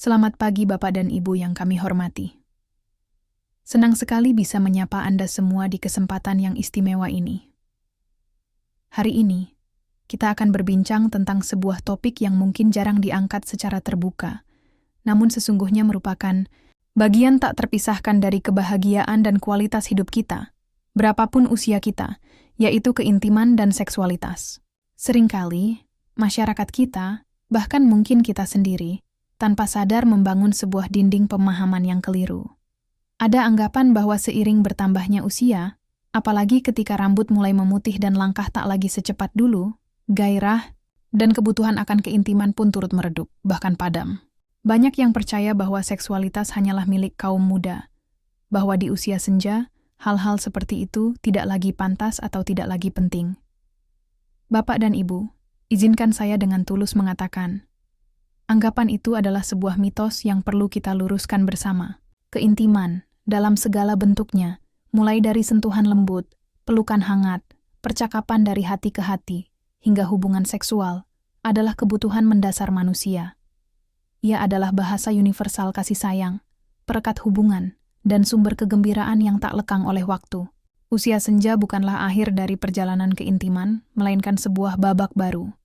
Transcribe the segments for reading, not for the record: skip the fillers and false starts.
Selamat pagi Bapak dan Ibu yang kami hormati. Senang sekali bisa menyapa Anda semua di kesempatan yang istimewa ini. Hari ini, kita akan berbincang tentang sebuah topik yang mungkin jarang diangkat secara terbuka, namun sesungguhnya merupakan bagian tak terpisahkan dari kebahagiaan dan kualitas hidup kita, berapapun usia kita, yaitu keintiman dan seksualitas. Seringkali, masyarakat kita, bahkan mungkin kita sendiri, tanpa sadar membangun sebuah dinding pemahaman yang keliru. Ada anggapan bahwa seiring bertambahnya usia, apalagi ketika rambut mulai memutih dan langkah tak lagi secepat dulu, gairah dan kebutuhan akan keintiman pun turut meredup, bahkan padam. Banyak yang percaya bahwa seksualitas hanyalah milik kaum muda, bahwa di usia senja, hal-hal seperti itu tidak lagi pantas atau tidak lagi penting. Bapak dan Ibu, izinkan saya dengan tulus mengatakan, anggapan itu adalah sebuah mitos yang perlu kita luruskan bersama. Keintiman, dalam segala bentuknya, mulai dari sentuhan lembut, pelukan hangat, percakapan dari hati ke hati, hingga hubungan seksual, adalah kebutuhan mendasar manusia. Ia adalah bahasa universal kasih sayang, perekat hubungan, dan sumber kegembiraan yang tak lekang oleh waktu. Usia senja bukanlah akhir dari perjalanan keintiman, melainkan sebuah babak baru.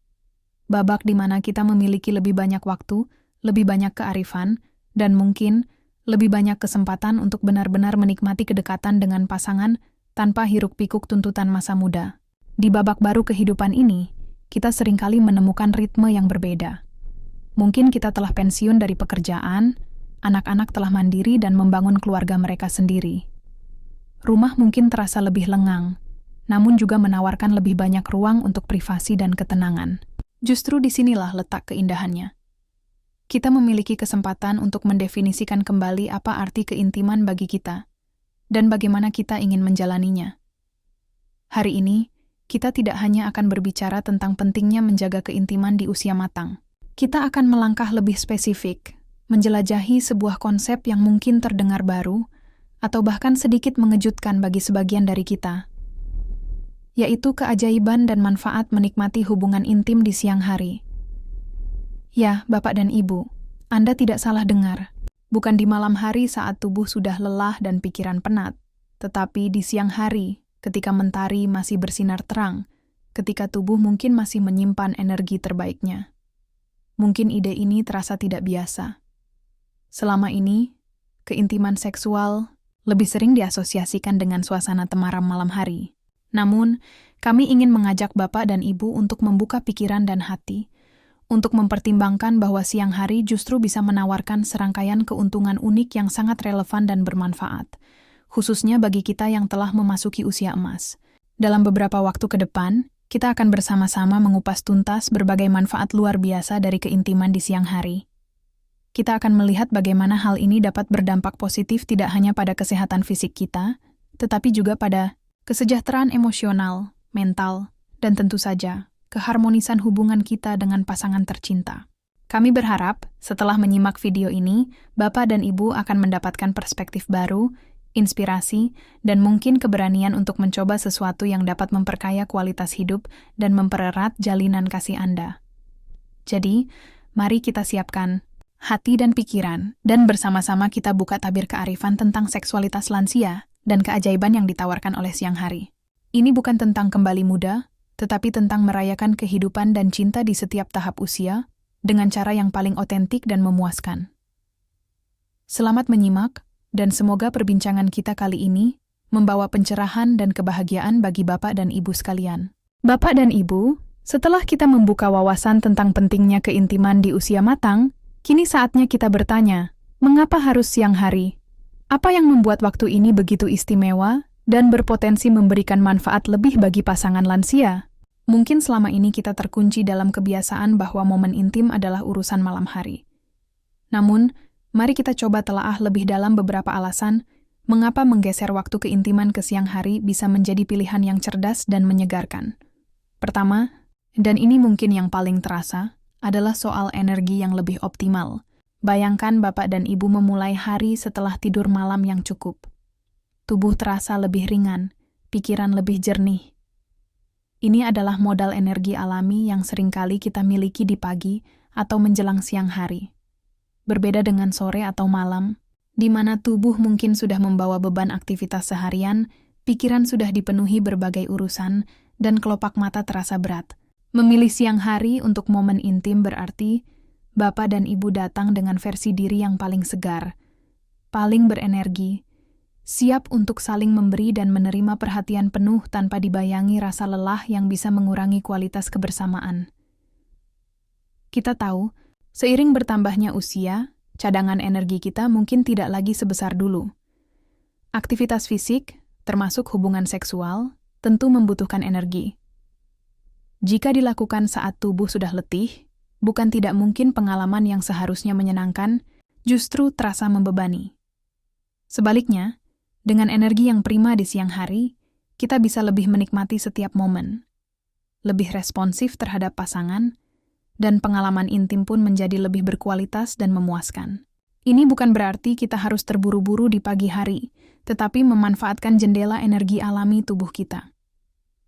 Babak di mana kita memiliki lebih banyak waktu, lebih banyak kearifan, dan mungkin lebih banyak kesempatan untuk benar-benar menikmati kedekatan dengan pasangan tanpa hiruk-pikuk tuntutan masa muda. Di babak baru kehidupan ini, kita seringkali menemukan ritme yang berbeda. Mungkin kita telah pensiun dari pekerjaan, anak-anak telah mandiri dan membangun keluarga mereka sendiri. Rumah mungkin terasa lebih lengang, namun juga menawarkan lebih banyak ruang untuk privasi dan ketenangan. Justru disinilah letak keindahannya. Kita memiliki kesempatan untuk mendefinisikan kembali apa arti keintiman bagi kita, dan bagaimana kita ingin menjalaninya. Hari ini, kita tidak hanya akan berbicara tentang pentingnya menjaga keintiman di usia matang. Kita akan melangkah lebih spesifik, menjelajahi sebuah konsep yang mungkin terdengar baru, atau bahkan sedikit mengejutkan bagi sebagian dari kita, yaitu keajaiban dan manfaat menikmati hubungan intim di siang hari. Ya, Bapak dan Ibu, Anda tidak salah dengar. Bukan di malam hari saat tubuh sudah lelah dan pikiran penat, tetapi di siang hari, ketika mentari masih bersinar terang, ketika tubuh mungkin masih menyimpan energi terbaiknya. Mungkin ide ini terasa tidak biasa. Selama ini, keintiman seksual lebih sering diasosiasikan dengan suasana temaram malam hari. Namun, kami ingin mengajak Bapak dan Ibu untuk membuka pikiran dan hati, untuk mempertimbangkan bahwa siang hari justru bisa menawarkan serangkaian keuntungan unik yang sangat relevan dan bermanfaat, khususnya bagi kita yang telah memasuki usia emas. Dalam beberapa waktu ke depan, kita akan bersama-sama mengupas tuntas berbagai manfaat luar biasa dari keintiman di siang hari. Kita akan melihat bagaimana hal ini dapat berdampak positif tidak hanya pada kesehatan fisik kita, tetapi juga pada kesejahteraan emosional, mental, dan tentu saja keharmonisan hubungan kita dengan pasangan tercinta. Kami berharap, setelah menyimak video ini, Bapak dan Ibu akan mendapatkan perspektif baru, inspirasi, dan mungkin keberanian untuk mencoba sesuatu yang dapat memperkaya kualitas hidup dan mempererat jalinan kasih Anda. Jadi, mari kita siapkan hati dan pikiran, dan bersama-sama kita buka tabir kearifan tentang seksualitas lansia dan keajaiban yang ditawarkan oleh siang hari. Ini bukan tentang kembali muda, tetapi tentang merayakan kehidupan dan cinta di setiap tahap usia, dengan cara yang paling otentik dan memuaskan. Selamat menyimak, dan semoga perbincangan kita kali ini membawa pencerahan dan kebahagiaan bagi Bapak dan Ibu sekalian. Bapak dan Ibu, setelah kita membuka wawasan tentang pentingnya keintiman di usia matang, kini saatnya kita bertanya, mengapa harus siang hari? Apa yang membuat waktu ini begitu istimewa dan berpotensi memberikan manfaat lebih bagi pasangan lansia? Mungkin selama ini kita terkunci dalam kebiasaan bahwa momen intim adalah urusan malam hari. Namun, mari kita coba telaah lebih dalam beberapa alasan mengapa menggeser waktu keintiman ke siang hari bisa menjadi pilihan yang cerdas dan menyegarkan. Pertama, dan ini mungkin yang paling terasa, adalah soal energi yang lebih optimal. Bayangkan Bapak dan Ibu memulai hari setelah tidur malam yang cukup. Tubuh terasa lebih ringan, pikiran lebih jernih. Ini adalah modal energi alami yang seringkali kita miliki di pagi atau menjelang siang hari. Berbeda dengan sore atau malam, di mana tubuh mungkin sudah membawa beban aktivitas seharian, pikiran sudah dipenuhi berbagai urusan, dan kelopak mata terasa berat. Memilih siang hari untuk momen intim berarti Bapak dan Ibu datang dengan versi diri yang paling segar, paling berenergi, siap untuk saling memberi dan menerima perhatian penuh tanpa dibayangi rasa lelah yang bisa mengurangi kualitas kebersamaan. Kita tahu, seiring bertambahnya usia, cadangan energi kita mungkin tidak lagi sebesar dulu. Aktivitas fisik, termasuk hubungan seksual, tentu membutuhkan energi. Jika dilakukan saat tubuh sudah letih, bukan tidak mungkin pengalaman yang seharusnya menyenangkan, justru terasa membebani. Sebaliknya, dengan energi yang prima di siang hari, kita bisa lebih menikmati setiap momen, lebih responsif terhadap pasangan, dan pengalaman intim pun menjadi lebih berkualitas dan memuaskan. Ini bukan berarti kita harus terburu-buru di pagi hari, tetapi memanfaatkan jendela energi alami tubuh kita.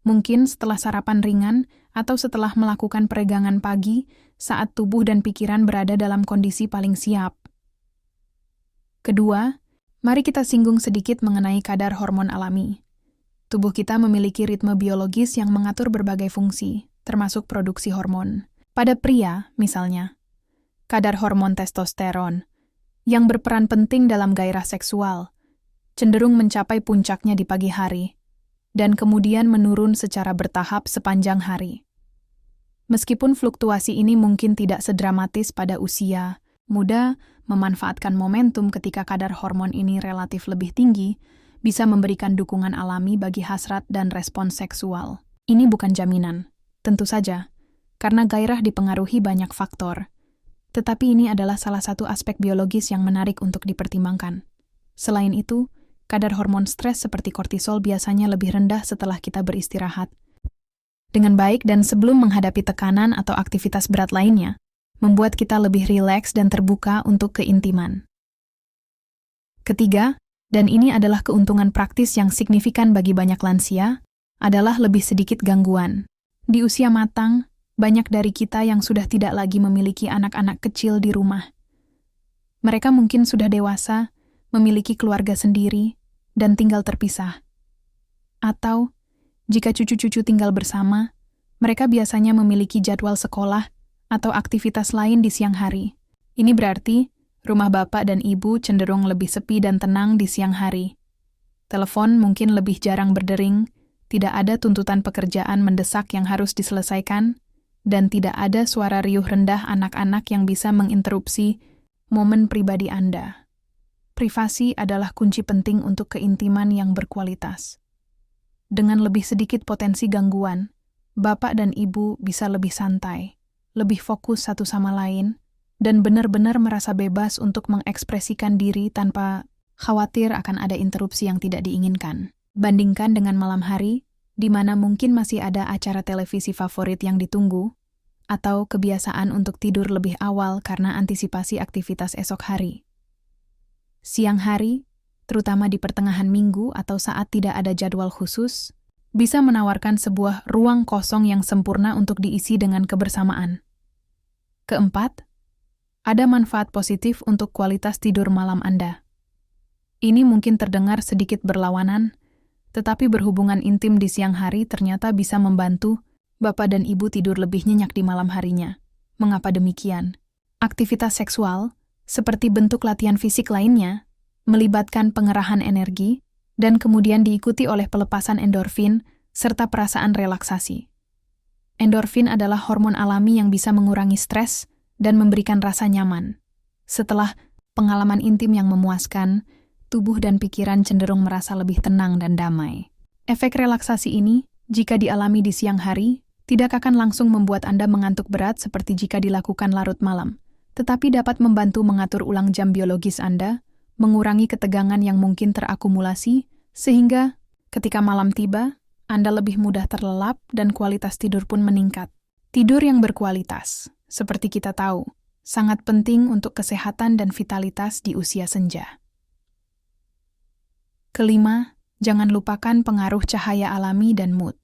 Mungkin setelah sarapan ringan atau setelah melakukan peregangan pagi saat tubuh dan pikiran berada dalam kondisi paling siap. Kedua, mari kita singgung sedikit mengenai kadar hormon alami. Tubuh kita memiliki ritme biologis yang mengatur berbagai fungsi, termasuk produksi hormon. Pada pria, misalnya, kadar hormon testosteron, yang berperan penting dalam gairah seksual, cenderung mencapai puncaknya di pagi hari, dan kemudian menurun secara bertahap sepanjang hari. Meskipun fluktuasi ini mungkin tidak sedramatis pada usia muda, memanfaatkan momentum ketika kadar hormon ini relatif lebih tinggi, bisa memberikan dukungan alami bagi hasrat dan respons seksual. Ini bukan jaminan, tentu saja, karena gairah dipengaruhi banyak faktor. Tetapi ini adalah salah satu aspek biologis yang menarik untuk dipertimbangkan. Selain itu, kadar hormon stres seperti kortisol biasanya lebih rendah setelah kita beristirahat dengan baik dan sebelum menghadapi tekanan atau aktivitas berat lainnya, membuat kita lebih rileks dan terbuka untuk keintiman. Ketiga, dan ini adalah keuntungan praktis yang signifikan bagi banyak lansia, adalah lebih sedikit gangguan. Di usia matang, banyak dari kita yang sudah tidak lagi memiliki anak-anak kecil di rumah. Mereka mungkin sudah dewasa, memiliki keluarga sendiri, dan tinggal terpisah. Atau, jika cucu-cucu tinggal bersama, mereka biasanya memiliki jadwal sekolah atau aktivitas lain di siang hari. Ini berarti, rumah bapak dan ibu cenderung lebih sepi dan tenang di siang hari. Telepon mungkin lebih jarang berdering, tidak ada tuntutan pekerjaan mendesak yang harus diselesaikan, dan tidak ada suara riuh rendah anak-anak yang bisa menginterupsi momen pribadi Anda. Privasi adalah kunci penting untuk keintiman yang berkualitas. Dengan lebih sedikit potensi gangguan, bapak dan ibu bisa lebih santai, lebih fokus satu sama lain, dan benar-benar merasa bebas untuk mengekspresikan diri tanpa khawatir akan ada interupsi yang tidak diinginkan. Bandingkan dengan malam hari, di mana mungkin masih ada acara televisi favorit yang ditunggu, atau kebiasaan untuk tidur lebih awal karena antisipasi aktivitas esok hari. Siang hari, terutama di pertengahan minggu atau saat tidak ada jadwal khusus, bisa menawarkan sebuah ruang kosong yang sempurna untuk diisi dengan kebersamaan. Keempat, ada manfaat positif untuk kualitas tidur malam Anda. Ini mungkin terdengar sedikit berlawanan, tetapi berhubungan intim di siang hari ternyata bisa membantu bapak dan ibu tidur lebih nyenyak di malam harinya. Mengapa demikian? Aktivitas seksual, seperti bentuk latihan fisik lainnya, melibatkan pengerahan energi, dan kemudian diikuti oleh pelepasan endorfin serta perasaan relaksasi. Endorfin adalah hormon alami yang bisa mengurangi stres dan memberikan rasa nyaman. Setelah pengalaman intim yang memuaskan, tubuh dan pikiran cenderung merasa lebih tenang dan damai. Efek relaksasi ini, jika dialami di siang hari, tidak akan langsung membuat Anda mengantuk berat seperti jika dilakukan larut malam, tetapi dapat membantu mengatur ulang jam biologis Anda, mengurangi ketegangan yang mungkin terakumulasi, sehingga ketika malam tiba, Anda lebih mudah terlelap dan kualitas tidur pun meningkat. Tidur yang berkualitas, seperti kita tahu, sangat penting untuk kesehatan dan vitalitas di usia senja. Kelima, jangan lupakan pengaruh cahaya alami dan mood.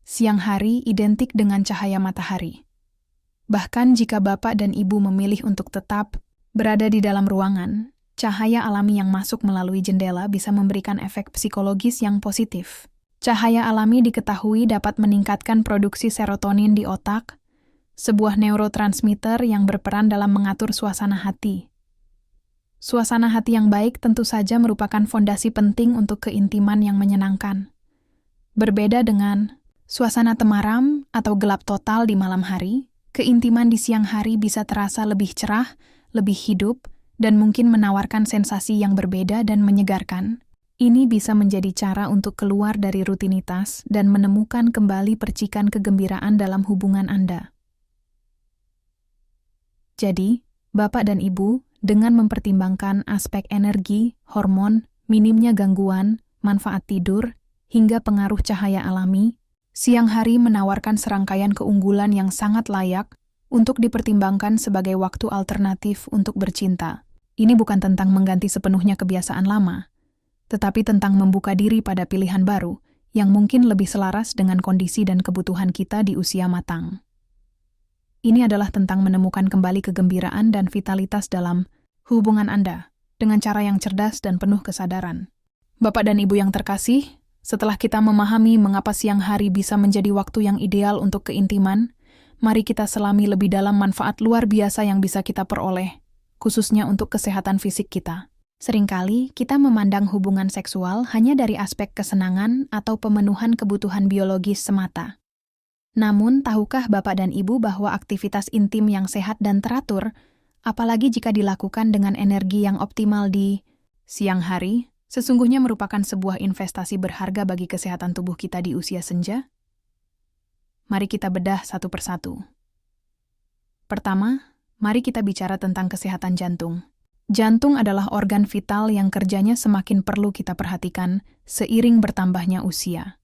Siang hari identik dengan cahaya matahari. Bahkan jika Bapak dan Ibu memilih untuk tetap berada di dalam ruangan, cahaya alami yang masuk melalui jendela bisa memberikan efek psikologis yang positif. Cahaya alami diketahui dapat meningkatkan produksi serotonin di otak, sebuah neurotransmitter yang berperan dalam mengatur suasana hati. Suasana hati yang baik tentu saja merupakan fondasi penting untuk keintiman yang menyenangkan. Berbeda dengan suasana temaram atau gelap total di malam hari, keintiman di siang hari bisa terasa lebih cerah, lebih hidup, dan mungkin menawarkan sensasi yang berbeda dan menyegarkan. Ini bisa menjadi cara untuk keluar dari rutinitas dan menemukan kembali percikan kegembiraan dalam hubungan Anda. Jadi, Bapak dan Ibu, dengan mempertimbangkan aspek energi, hormon, minimnya gangguan, manfaat tidur, hingga pengaruh cahaya alami, siang hari menawarkan serangkaian keunggulan yang sangat layak untuk dipertimbangkan sebagai waktu alternatif untuk bercinta. Ini bukan tentang mengganti sepenuhnya kebiasaan lama, tetapi tentang membuka diri pada pilihan baru yang mungkin lebih selaras dengan kondisi dan kebutuhan kita di usia matang. Ini adalah tentang menemukan kembali kegembiraan dan vitalitas dalam hubungan Anda dengan cara yang cerdas dan penuh kesadaran. Bapak dan Ibu yang terkasih, setelah kita memahami mengapa siang hari bisa menjadi waktu yang ideal untuk keintiman, mari kita selami lebih dalam manfaat luar biasa yang bisa kita peroleh, khususnya untuk kesehatan fisik kita. Seringkali kita memandang hubungan seksual hanya dari aspek kesenangan atau pemenuhan kebutuhan biologis semata. Namun, tahukah Bapak dan Ibu bahwa aktivitas intim yang sehat dan teratur, apalagi jika dilakukan dengan energi yang optimal di siang hari, sesungguhnya merupakan sebuah investasi berharga bagi kesehatan tubuh kita di usia senja? Mari kita bedah satu persatu. Pertama, mari kita bicara tentang kesehatan jantung. Jantung adalah organ vital yang kerjanya semakin perlu kita perhatikan seiring bertambahnya usia.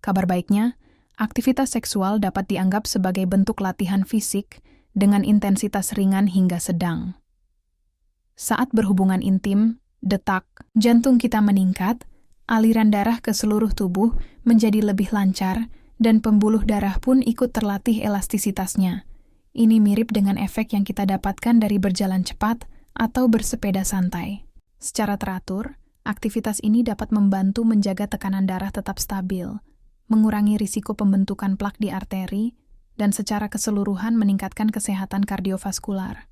Kabar baiknya, aktivitas seksual dapat dianggap sebagai bentuk latihan fisik dengan intensitas ringan hingga sedang. Saat berhubungan intim, detak jantung kita meningkat, aliran darah ke seluruh tubuh menjadi lebih lancar, dan pembuluh darah pun ikut terlatih elastisitasnya. Ini mirip dengan efek yang kita dapatkan dari berjalan cepat atau bersepeda santai. Secara teratur, aktivitas ini dapat membantu menjaga tekanan darah tetap stabil, mengurangi risiko pembentukan plak di arteri, dan secara keseluruhan meningkatkan kesehatan kardiovaskular.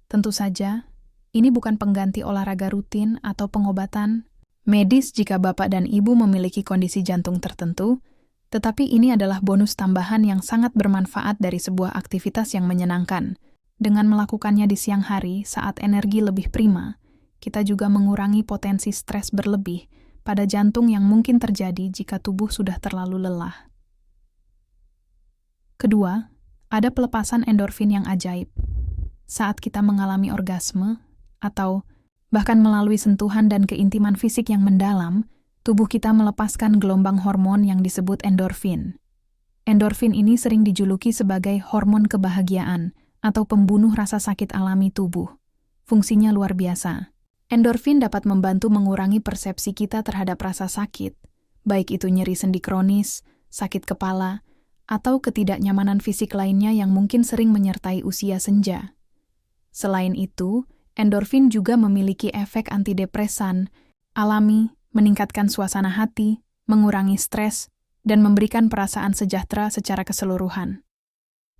Tentu saja, ini bukan pengganti olahraga rutin atau pengobatan medis jika Bapak dan Ibu memiliki kondisi jantung tertentu, tetapi ini adalah bonus tambahan yang sangat bermanfaat dari sebuah aktivitas yang menyenangkan. Dengan melakukannya di siang hari saat energi lebih prima, kita juga mengurangi potensi stres berlebih pada jantung yang mungkin terjadi jika tubuh sudah terlalu lelah. Kedua, ada pelepasan endorfin yang ajaib. Saat kita mengalami orgasme, atau bahkan melalui sentuhan dan keintiman fisik yang mendalam, tubuh kita melepaskan gelombang hormon yang disebut endorfin. Endorfin ini sering dijuluki sebagai hormon kebahagiaan atau pembunuh rasa sakit alami tubuh. Fungsinya luar biasa. Endorfin dapat membantu mengurangi persepsi kita terhadap rasa sakit, baik itu nyeri sendi kronis, sakit kepala, atau ketidaknyamanan fisik lainnya yang mungkin sering menyertai usia senja. Selain itu, endorfin juga memiliki efek antidepresan, alami, meningkatkan suasana hati, mengurangi stres, dan memberikan perasaan sejahtera secara keseluruhan.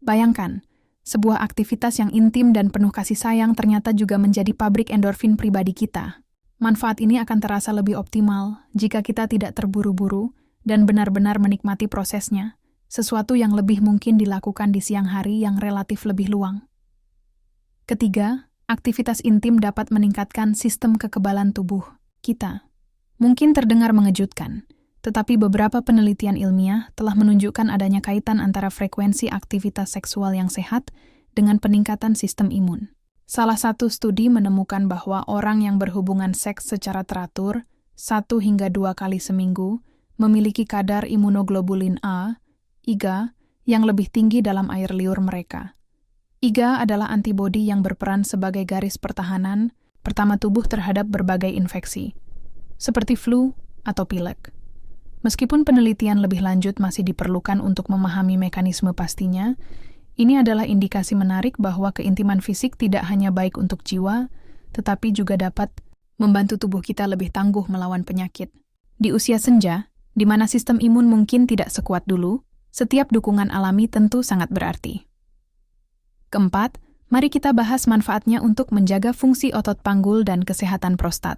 Bayangkan, sebuah aktivitas yang intim dan penuh kasih sayang ternyata juga menjadi pabrik endorfin pribadi kita. Manfaat ini akan terasa lebih optimal jika kita tidak terburu-buru dan benar-benar menikmati prosesnya, sesuatu yang lebih mungkin dilakukan di siang hari yang relatif lebih luang. Ketiga, aktivitas intim dapat meningkatkan sistem kekebalan tubuh kita. Mungkin terdengar mengejutkan, tetapi beberapa penelitian ilmiah telah menunjukkan adanya kaitan antara frekuensi aktivitas seksual yang sehat dengan peningkatan sistem imun. Salah satu studi menemukan bahwa orang yang berhubungan seks secara teratur 1 hingga 2 kali seminggu memiliki kadar imunoglobulin A, IgA, yang lebih tinggi dalam air liur mereka. IgA adalah antibodi yang berperan sebagai garis pertahanan pertama tubuh terhadap berbagai infeksi, seperti flu atau pilek. Meskipun penelitian lebih lanjut masih diperlukan untuk memahami mekanisme pastinya, Ini adalah indikasi menarik bahwa keintiman fisik tidak hanya baik untuk jiwa, tetapi juga dapat membantu tubuh kita lebih tangguh melawan penyakit. Di usia senja, di mana sistem imun mungkin tidak sekuat dulu, setiap dukungan alami tentu sangat berarti. Keempat, mari kita bahas manfaatnya untuk menjaga fungsi otot panggul dan kesehatan prostat.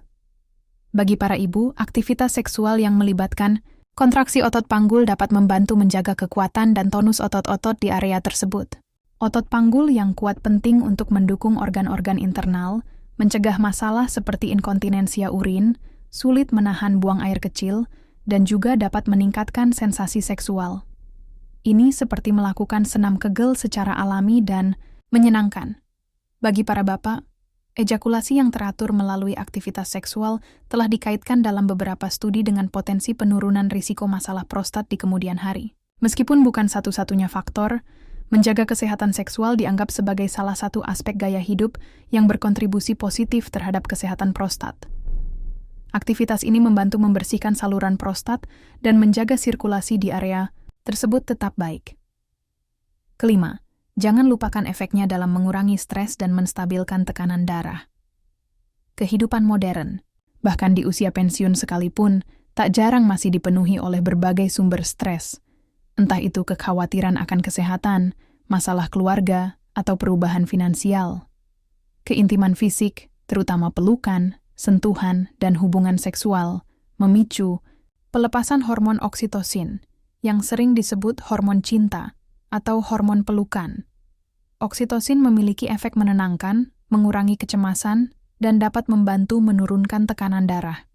Bagi para ibu, aktivitas seksual yang melibatkan kontraksi otot panggul dapat membantu menjaga kekuatan dan tonus otot-otot di area tersebut. Otot panggul yang kuat penting untuk mendukung organ-organ internal, mencegah masalah seperti inkontinensia urin, sulit menahan buang air kecil, dan juga dapat meningkatkan sensasi seksual. Ini seperti melakukan senam kegel secara alami dan menyenangkan. Bagi para bapak, ejakulasi yang teratur melalui aktivitas seksual telah dikaitkan dalam beberapa studi dengan potensi penurunan risiko masalah prostat di kemudian hari. Meskipun bukan satu-satunya faktor, menjaga kesehatan seksual dianggap sebagai salah satu aspek gaya hidup yang berkontribusi positif terhadap kesehatan prostat. Aktivitas ini membantu membersihkan saluran prostat dan menjaga sirkulasi di area tersebut tetap baik. Kelima, jangan lupakan efeknya dalam mengurangi stres dan menstabilkan tekanan darah. Kehidupan modern, bahkan di usia pensiun sekalipun, tak jarang masih dipenuhi oleh berbagai sumber stres, entah itu kekhawatiran akan kesehatan, masalah keluarga, atau perubahan finansial. Keintiman fisik, terutama pelukan, sentuhan, dan hubungan seksual, memicu pelepasan hormon oksitosin, yang sering disebut hormon cinta, atau hormon pelukan. Oksitosin memiliki efek menenangkan, mengurangi kecemasan, dan dapat membantu menurunkan tekanan darah.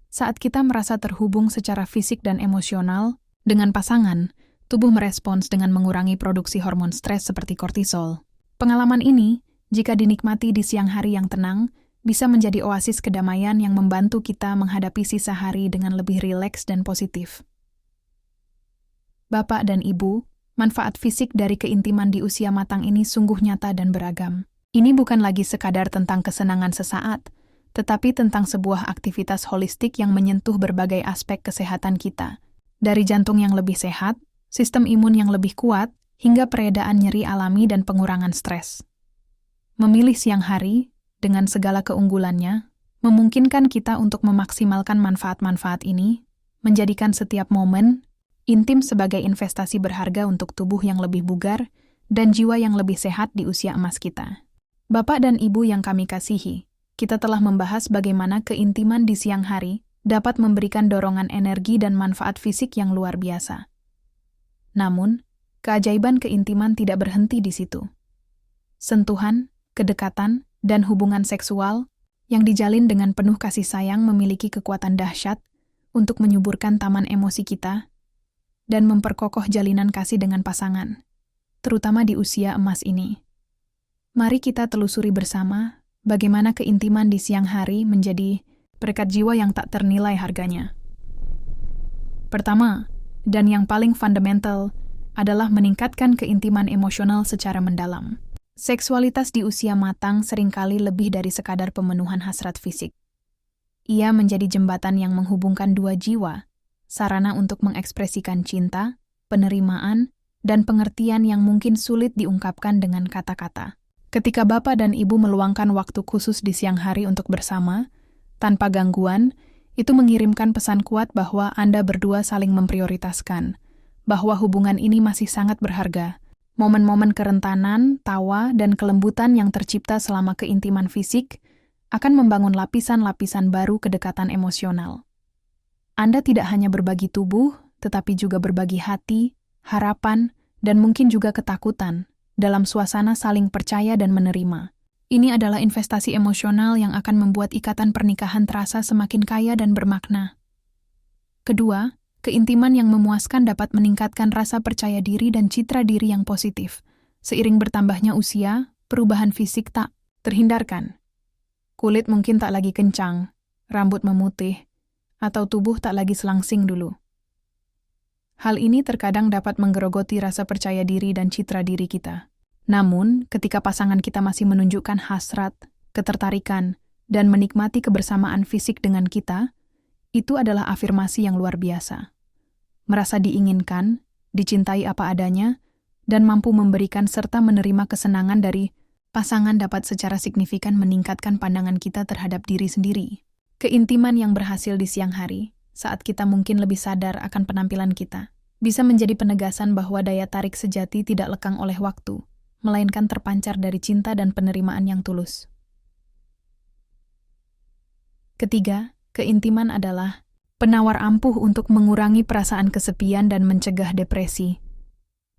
Saat kita merasa terhubung secara fisik dan emosional dengan pasangan, tubuh merespons dengan mengurangi produksi hormon stres seperti kortisol. Pengalaman ini, jika dinikmati di siang hari yang tenang, bisa menjadi oasis kedamaian yang membantu kita menghadapi sisa hari dengan lebih rileks dan positif. Bapak dan Ibu, manfaat fisik dari keintiman di usia matang ini sungguh nyata dan beragam. Ini bukan lagi sekadar tentang kesenangan sesaat, tetapi tentang sebuah aktivitas holistik yang menyentuh berbagai aspek kesehatan kita. Dari jantung yang lebih sehat, sistem imun yang lebih kuat, hingga peredaan nyeri alami dan pengurangan stres. Memilih siang hari, dengan segala keunggulannya, memungkinkan kita untuk memaksimalkan manfaat-manfaat ini, menjadikan setiap momen intim sebagai investasi berharga untuk tubuh yang lebih bugar dan jiwa yang lebih sehat di usia emas kita. Bapak dan Ibu yang kami kasihi, kita telah membahas bagaimana keintiman di siang hari dapat memberikan dorongan energi dan manfaat fisik yang luar biasa. Namun, keajaiban keintiman tidak berhenti di situ. Sentuhan, kedekatan, dan hubungan seksual yang dijalin dengan penuh kasih sayang memiliki kekuatan dahsyat untuk menyuburkan taman emosi kita dan memperkokoh jalinan kasih dengan pasangan, terutama di usia emas ini. Mari kita telusuri bersama bagaimana keintiman di siang hari menjadi berkat jiwa yang tak ternilai harganya. Pertama, dan yang paling fundamental, adalah meningkatkan keintiman emosional secara mendalam. Seksualitas di usia matang seringkali lebih dari sekadar pemenuhan hasrat fisik. Ia menjadi jembatan yang menghubungkan dua jiwa, sarana untuk mengekspresikan cinta, penerimaan, dan pengertian yang mungkin sulit diungkapkan dengan kata-kata. Ketika Bapak dan Ibu meluangkan waktu khusus di siang hari untuk bersama, tanpa gangguan, itu mengirimkan pesan kuat bahwa Anda berdua saling memprioritaskan, bahwa hubungan ini masih sangat berharga. Momen-momen kerentanan, tawa, dan kelembutan yang tercipta selama keintiman fisik akan membangun lapisan-lapisan baru kedekatan emosional. Anda tidak hanya berbagi tubuh, tetapi juga berbagi hati, harapan, dan mungkin juga ketakutan dalam suasana saling percaya dan menerima. Ini adalah investasi emosional yang akan membuat ikatan pernikahan terasa semakin kaya dan bermakna. Kedua, keintiman yang memuaskan dapat meningkatkan rasa percaya diri dan citra diri yang positif. Seiring bertambahnya usia, perubahan fisik tak terhindarkan. Kulit mungkin tak lagi kencang, rambut memutih, atau tubuh tak lagi selangsing dulu. Hal ini terkadang dapat menggerogoti rasa percaya diri dan citra diri kita. Namun, ketika pasangan kita masih menunjukkan hasrat, ketertarikan, dan menikmati kebersamaan fisik dengan kita, itu adalah afirmasi yang luar biasa. Merasa diinginkan, dicintai apa adanya, dan mampu memberikan serta menerima kesenangan dari pasangan dapat secara signifikan meningkatkan pandangan kita terhadap diri sendiri. Keintiman yang berhasil di siang hari, saat kita mungkin lebih sadar akan penampilan kita, bisa menjadi penegasan bahwa daya tarik sejati tidak lekang oleh waktu, melainkan terpancar dari cinta dan penerimaan yang tulus. Ketiga, keintiman adalah penawar ampuh untuk mengurangi perasaan kesepian dan mencegah depresi.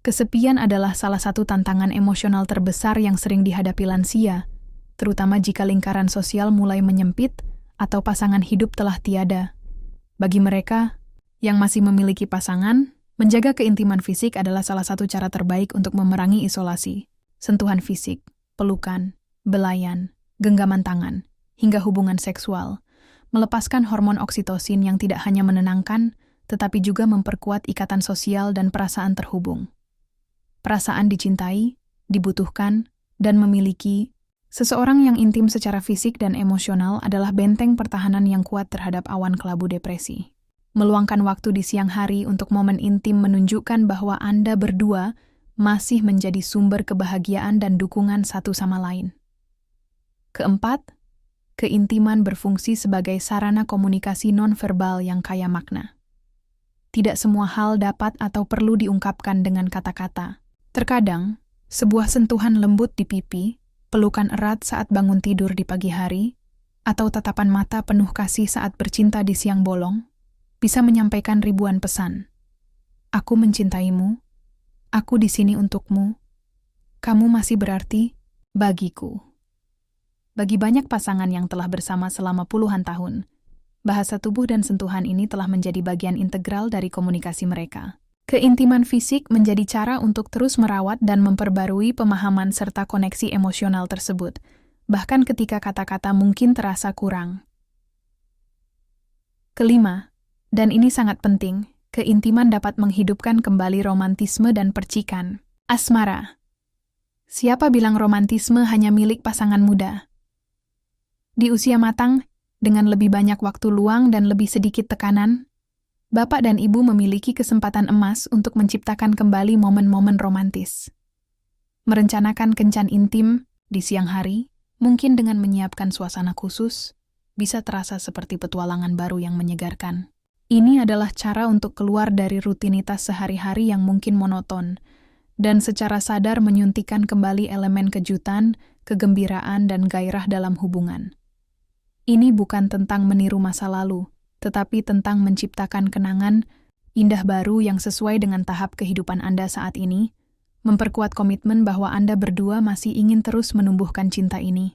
Kesepian adalah salah satu tantangan emosional terbesar yang sering dihadapi lansia, terutama jika lingkaran sosial mulai menyempit atau pasangan hidup telah tiada. Bagi mereka yang masih memiliki pasangan, menjaga keintiman fisik adalah salah satu cara terbaik untuk memerangi isolasi. Sentuhan fisik, pelukan, belayan, genggaman tangan, hingga hubungan seksual, melepaskan hormon oksitosin yang tidak hanya menenangkan, tetapi juga memperkuat ikatan sosial dan perasaan terhubung. Perasaan dicintai, dibutuhkan, dan memiliki seseorang yang intim secara fisik dan emosional adalah benteng pertahanan yang kuat terhadap awan kelabu depresi. Meluangkan waktu di siang hari untuk momen intim menunjukkan bahwa Anda berdua masih menjadi sumber kebahagiaan dan dukungan satu sama lain. Keempat, keintiman berfungsi sebagai sarana komunikasi nonverbal yang kaya makna. Tidak semua hal dapat atau perlu diungkapkan dengan kata-kata. Terkadang, sebuah sentuhan lembut di pipi, pelukan erat saat bangun tidur di pagi hari, atau tatapan mata penuh kasih saat bercinta di siang bolong, bisa menyampaikan ribuan pesan. Aku mencintaimu, aku di sini untukmu, kamu masih berarti bagiku. Bagi banyak pasangan yang telah bersama selama puluhan tahun, bahasa tubuh dan sentuhan ini telah menjadi bagian integral dari komunikasi mereka. Keintiman fisik menjadi cara untuk terus merawat dan memperbarui pemahaman serta koneksi emosional tersebut, bahkan ketika kata-kata mungkin terasa kurang. Kelima, dan ini sangat penting, keintiman dapat menghidupkan kembali romantisme dan percikan. Asmara. Siapa bilang romantisme hanya milik pasangan muda? Di usia matang, dengan lebih banyak waktu luang dan lebih sedikit tekanan, Bapak dan Ibu memiliki kesempatan emas untuk menciptakan kembali momen-momen romantis. Merencanakan kencan intim di siang hari, mungkin dengan menyiapkan suasana khusus, bisa terasa seperti petualangan baru yang menyegarkan. Ini adalah cara untuk keluar dari rutinitas sehari-hari yang mungkin monoton, dan secara sadar menyuntikkan kembali elemen kejutan, kegembiraan, dan gairah dalam hubungan. Ini bukan tentang meniru masa lalu, tetapi tentang menciptakan kenangan indah baru yang sesuai dengan tahap kehidupan Anda saat ini, memperkuat komitmen bahwa Anda berdua masih ingin terus menumbuhkan cinta ini.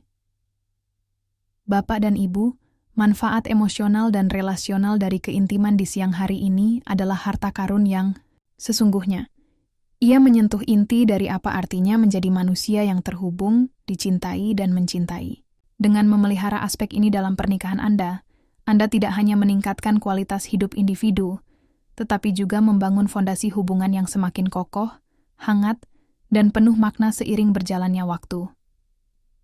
Bapak dan Ibu, manfaat emosional dan relasional dari keintiman di siang hari ini adalah harta karun yang sesungguhnya. Ia menyentuh inti dari apa artinya menjadi manusia yang terhubung, dicintai, dan mencintai. Dengan memelihara aspek ini dalam pernikahan Anda tidak hanya meningkatkan kualitas hidup individu, tetapi juga membangun fondasi hubungan yang semakin kokoh, hangat, dan penuh makna seiring berjalannya waktu.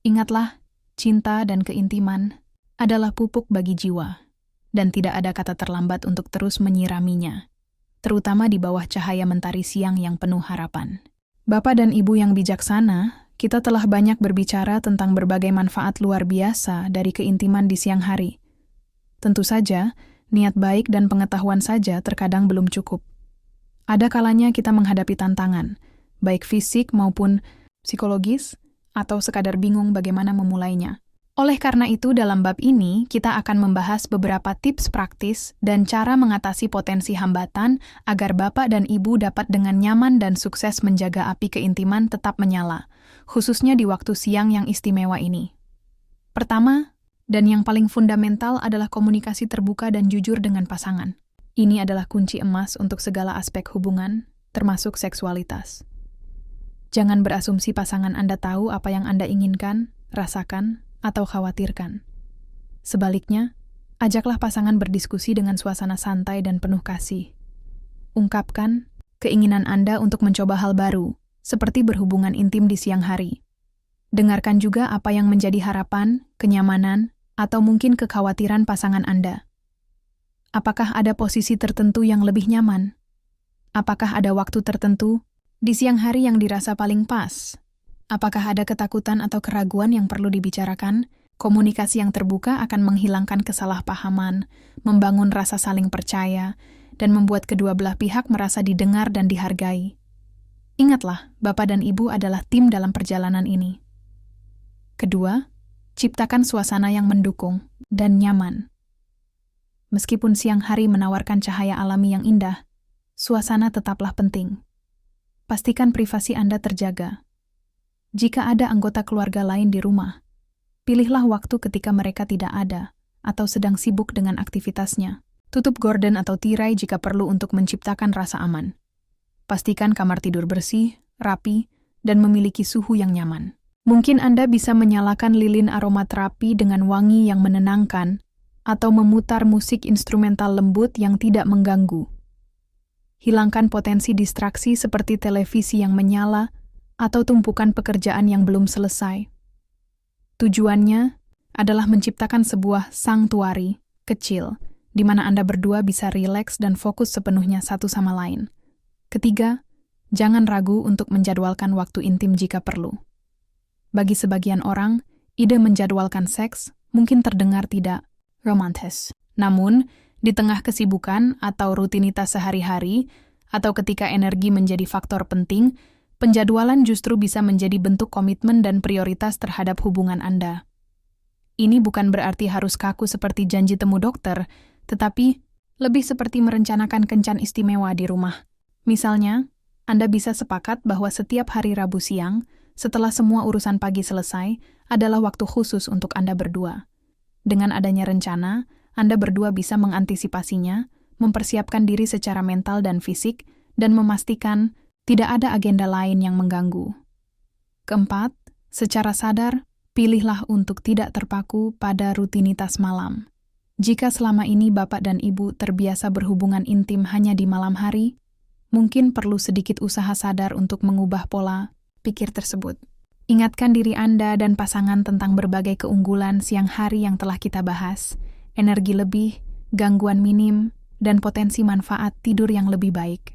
Ingatlah, cinta dan keintiman adalah pupuk bagi jiwa, dan tidak ada kata terlambat untuk terus menyiraminya, terutama di bawah cahaya mentari siang yang penuh harapan. Bapak dan Ibu yang bijaksana, kita telah banyak berbicara tentang berbagai manfaat luar biasa dari keintiman di siang hari. Tentu saja, niat baik dan pengetahuan saja terkadang belum cukup. Ada kalanya kita menghadapi tantangan, baik fisik maupun psikologis, atau sekadar bingung bagaimana memulainya. Oleh karena itu, dalam bab ini, kita akan membahas beberapa tips praktis dan cara mengatasi potensi hambatan agar Bapak dan Ibu dapat dengan nyaman dan sukses menjaga api keintiman tetap menyala, khususnya di waktu siang yang istimewa ini. Pertama, dan yang paling fundamental adalah komunikasi terbuka dan jujur dengan pasangan. Ini adalah kunci emas untuk segala aspek hubungan, termasuk seksualitas. Jangan berasumsi pasangan Anda tahu apa yang Anda inginkan, rasakan, atau khawatirkan. Sebaliknya, ajaklah pasangan berdiskusi dengan suasana santai dan penuh kasih. Ungkapkan keinginan Anda untuk mencoba hal baru, seperti berhubungan intim di siang hari. Dengarkan juga apa yang menjadi harapan, kenyamanan, atau mungkin kekhawatiran pasangan Anda. Apakah ada posisi tertentu yang lebih nyaman? Apakah ada waktu tertentu Di siang hari yang dirasa paling pas, apakah ada ketakutan atau keraguan yang perlu dibicarakan? Komunikasi yang terbuka akan menghilangkan kesalahpahaman, membangun rasa saling percaya, dan membuat kedua belah pihak merasa didengar dan dihargai. Ingatlah, Bapak dan Ibu adalah tim dalam perjalanan ini. Kedua, ciptakan suasana yang mendukung dan nyaman. Meskipun siang hari menawarkan cahaya alami yang indah, suasana tetaplah penting. Pastikan privasi Anda terjaga. Jika ada anggota keluarga lain di rumah, pilihlah waktu ketika mereka tidak ada atau sedang sibuk dengan aktivitasnya. Tutup gorden atau tirai jika perlu untuk menciptakan rasa aman. Pastikan kamar tidur bersih, rapi, dan memiliki suhu yang nyaman. Mungkin Anda bisa menyalakan lilin aromaterapi dengan wangi yang menenangkan atau memutar musik instrumental lembut yang tidak mengganggu. Hilangkan potensi distraksi seperti televisi yang menyala atau tumpukan pekerjaan yang belum selesai. Tujuannya adalah menciptakan sebuah sanktuari kecil di mana Anda berdua bisa rileks dan fokus sepenuhnya satu sama lain. Ketiga, jangan ragu untuk menjadwalkan waktu intim jika perlu. Bagi sebagian orang, ide menjadwalkan seks mungkin terdengar tidak romantis. Namun, di tengah kesibukan atau rutinitas sehari-hari, atau ketika energi menjadi faktor penting, penjadwalan justru bisa menjadi bentuk komitmen dan prioritas terhadap hubungan Anda. Ini bukan berarti harus kaku seperti janji temu dokter, tetapi lebih seperti merencanakan kencan istimewa di rumah. Misalnya, Anda bisa sepakat bahwa setiap hari Rabu siang, setelah semua urusan pagi selesai, adalah waktu khusus untuk Anda berdua. Dengan adanya rencana, Anda berdua bisa mengantisipasinya, mempersiapkan diri secara mental dan fisik, dan memastikan tidak ada agenda lain yang mengganggu. Keempat, secara sadar, pilihlah untuk tidak terpaku pada rutinitas malam. Jika selama ini Bapak dan Ibu terbiasa berhubungan intim hanya di malam hari, mungkin perlu sedikit usaha sadar untuk mengubah pola pikir tersebut. Ingatkan diri Anda dan pasangan tentang berbagai keunggulan siang hari yang telah kita bahas, energi lebih, gangguan minim, dan potensi manfaat tidur yang lebih baik.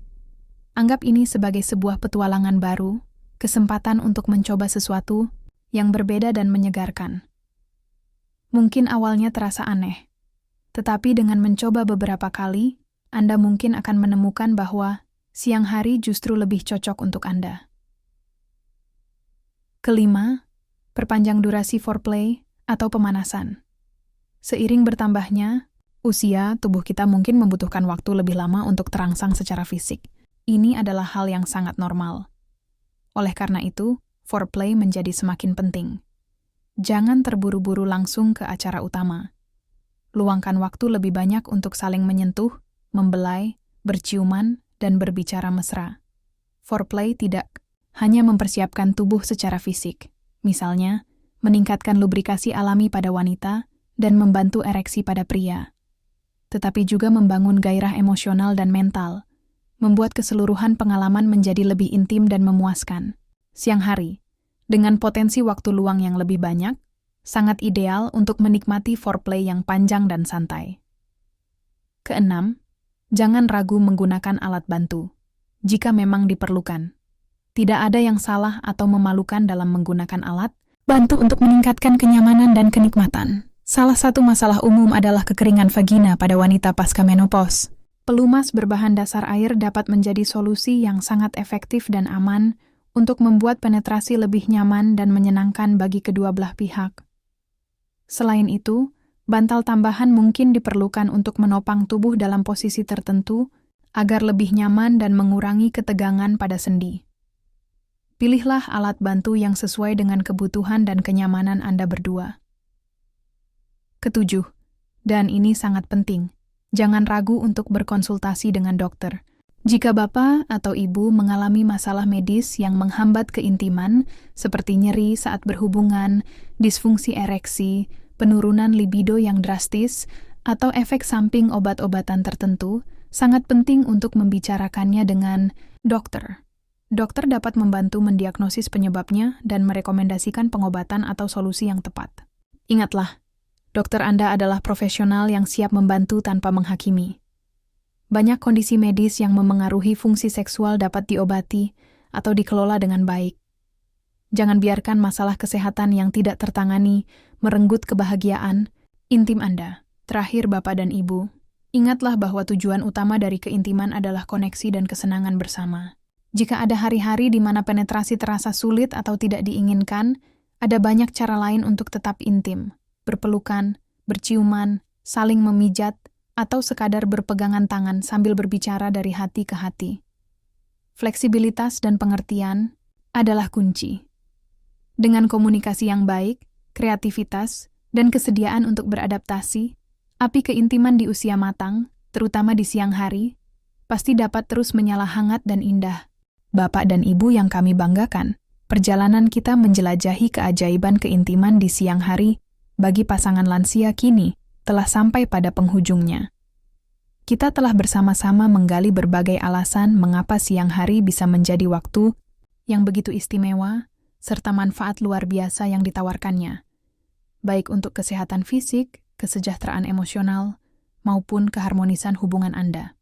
Anggap ini sebagai sebuah petualangan baru, kesempatan untuk mencoba sesuatu yang berbeda dan menyegarkan. Mungkin awalnya terasa aneh, tetapi dengan mencoba beberapa kali, Anda mungkin akan menemukan bahwa siang hari justru lebih cocok untuk Anda. Kelima, perpanjang durasi foreplay atau pemanasan. Seiring bertambahnya usia, tubuh kita mungkin membutuhkan waktu lebih lama untuk terangsang secara fisik. Ini adalah hal yang sangat normal. Oleh karena itu, foreplay menjadi semakin penting. Jangan terburu-buru langsung ke acara utama. Luangkan waktu lebih banyak untuk saling menyentuh, membelai, berciuman, dan berbicara mesra. Foreplay tidak hanya mempersiapkan tubuh secara fisik, misalnya meningkatkan lubrikasi alami pada wanita dan membantu ereksi pada pria, tetapi juga membangun gairah emosional dan mental, membuat keseluruhan pengalaman menjadi lebih intim dan memuaskan. Siang hari, dengan potensi waktu luang yang lebih banyak, sangat ideal untuk menikmati foreplay yang panjang dan santai. Keenam, jangan ragu menggunakan alat bantu, jika memang diperlukan. Tidak ada yang salah atau memalukan dalam menggunakan alat bantu untuk meningkatkan kenyamanan dan kenikmatan. Salah satu masalah umum adalah kekeringan vagina pada wanita pasca menopause. Pelumas berbahan dasar air dapat menjadi solusi yang sangat efektif dan aman untuk membuat penetrasi lebih nyaman dan menyenangkan bagi kedua belah pihak. Selain itu, bantal tambahan mungkin diperlukan untuk menopang tubuh dalam posisi tertentu agar lebih nyaman dan mengurangi ketegangan pada sendi. Pilihlah alat bantu yang sesuai dengan kebutuhan dan kenyamanan Anda berdua. Ketujuh, dan ini sangat penting, jangan ragu untuk berkonsultasi dengan dokter. Jika Bapak atau Ibu mengalami masalah medis yang menghambat keintiman, seperti nyeri saat berhubungan, disfungsi ereksi, penurunan libido yang drastis, atau efek samping obat-obatan tertentu, sangat penting untuk membicarakannya dengan dokter. Dokter dapat membantu mendiagnosis penyebabnya dan merekomendasikan pengobatan atau solusi yang tepat. Ingatlah, dokter Anda adalah profesional yang siap membantu tanpa menghakimi. Banyak kondisi medis yang memengaruhi fungsi seksual dapat diobati atau dikelola dengan baik. Jangan biarkan masalah kesehatan yang tidak tertangani merenggut kebahagiaan intim Anda. Terakhir, Bapak dan Ibu, ingatlah bahwa tujuan utama dari keintiman adalah koneksi dan kesenangan bersama. Jika ada hari-hari di mana penetrasi terasa sulit atau tidak diinginkan, ada banyak cara lain untuk tetap intim. Berpelukan, berciuman, saling memijat, atau sekadar berpegangan tangan sambil berbicara dari hati ke hati. Fleksibilitas dan pengertian adalah kunci. Dengan komunikasi yang baik, kreativitas, dan kesediaan untuk beradaptasi, api keintiman di usia matang, terutama di siang hari, pasti dapat terus menyala hangat dan indah. Bapak dan Ibu yang kami banggakan, perjalanan kita menjelajahi keajaiban keintiman di siang hari bagi pasangan lansia kini telah sampai pada penghujungnya. Kita telah bersama-sama menggali berbagai alasan mengapa siang hari bisa menjadi waktu yang begitu istimewa, serta manfaat luar biasa yang ditawarkannya, baik untuk kesehatan fisik, kesejahteraan emosional, maupun keharmonisan hubungan Anda.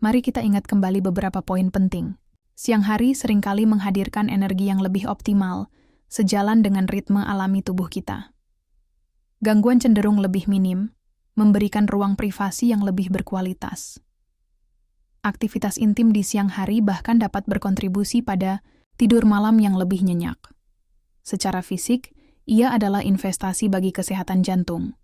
Mari kita ingat kembali beberapa poin penting. Siang hari seringkali menghadirkan energi yang lebih optimal, sejalan dengan ritme alami tubuh kita. Gangguan cenderung lebih minim, memberikan ruang privasi yang lebih berkualitas. Aktivitas intim di siang hari bahkan dapat berkontribusi pada tidur malam yang lebih nyenyak. Secara fisik, ia adalah investasi bagi kesehatan jantung,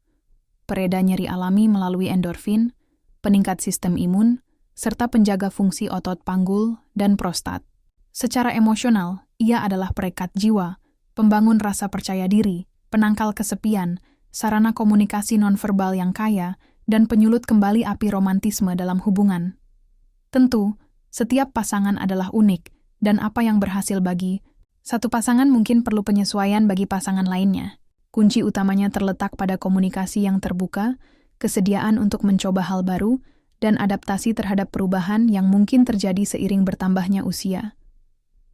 pereda nyeri alami melalui endorfin, peningkat sistem imun, serta penjaga fungsi otot panggul dan prostat. Secara emosional, ia adalah perekat jiwa, pembangun rasa percaya diri, penangkal kesepian, sarana komunikasi nonverbal yang kaya, dan penyulut kembali api romantisme dalam hubungan. Tentu, setiap pasangan adalah unik, dan apa yang berhasil bagi satu pasangan mungkin perlu penyesuaian bagi pasangan lainnya. Kunci utamanya terletak pada komunikasi yang terbuka, kesediaan untuk mencoba hal baru, dan adaptasi terhadap perubahan yang mungkin terjadi seiring bertambahnya usia.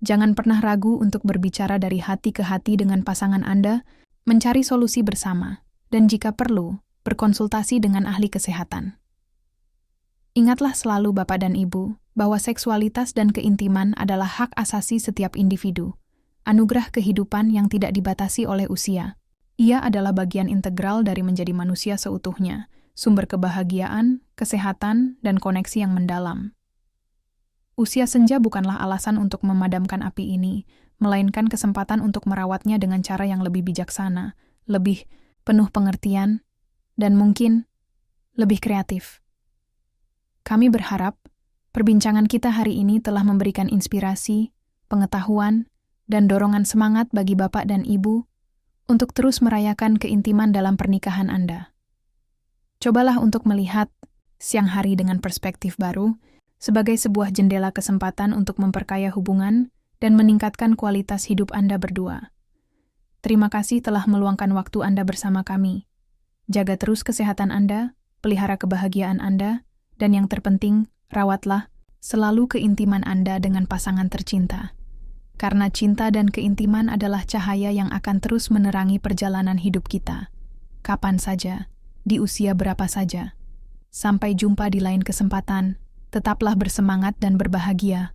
Jangan pernah ragu untuk berbicara dari hati ke hati dengan pasangan Anda, mencari solusi bersama, dan jika perlu, berkonsultasi dengan ahli kesehatan. Ingatlah selalu Bapak dan Ibu, bahwa seksualitas dan keintiman adalah hak asasi setiap individu, anugerah kehidupan yang tidak dibatasi oleh usia. Ia adalah bagian integral dari menjadi manusia seutuhnya, sumber kebahagiaan, kesehatan, dan koneksi yang mendalam. Usia senja bukanlah alasan untuk memadamkan api ini, melainkan kesempatan untuk merawatnya dengan cara yang lebih bijaksana, lebih penuh pengertian, dan mungkin lebih kreatif. Kami berharap perbincangan kita hari ini telah memberikan inspirasi, pengetahuan, dan dorongan semangat bagi Bapak dan Ibu untuk terus merayakan keintiman dalam pernikahan Anda. Cobalah untuk melihat siang hari dengan perspektif baru sebagai sebuah jendela kesempatan untuk memperkaya hubungan dan meningkatkan kualitas hidup Anda berdua. Terima kasih telah meluangkan waktu Anda bersama kami. Jaga terus kesehatan Anda, pelihara kebahagiaan Anda, dan yang terpenting, rawatlah selalu keintiman Anda dengan pasangan tercinta. Karena cinta dan keintiman adalah cahaya yang akan terus menerangi perjalanan hidup kita. Kapan saja, di usia berapa saja. Sampai jumpa di lain kesempatan. Tetaplah bersemangat dan berbahagia.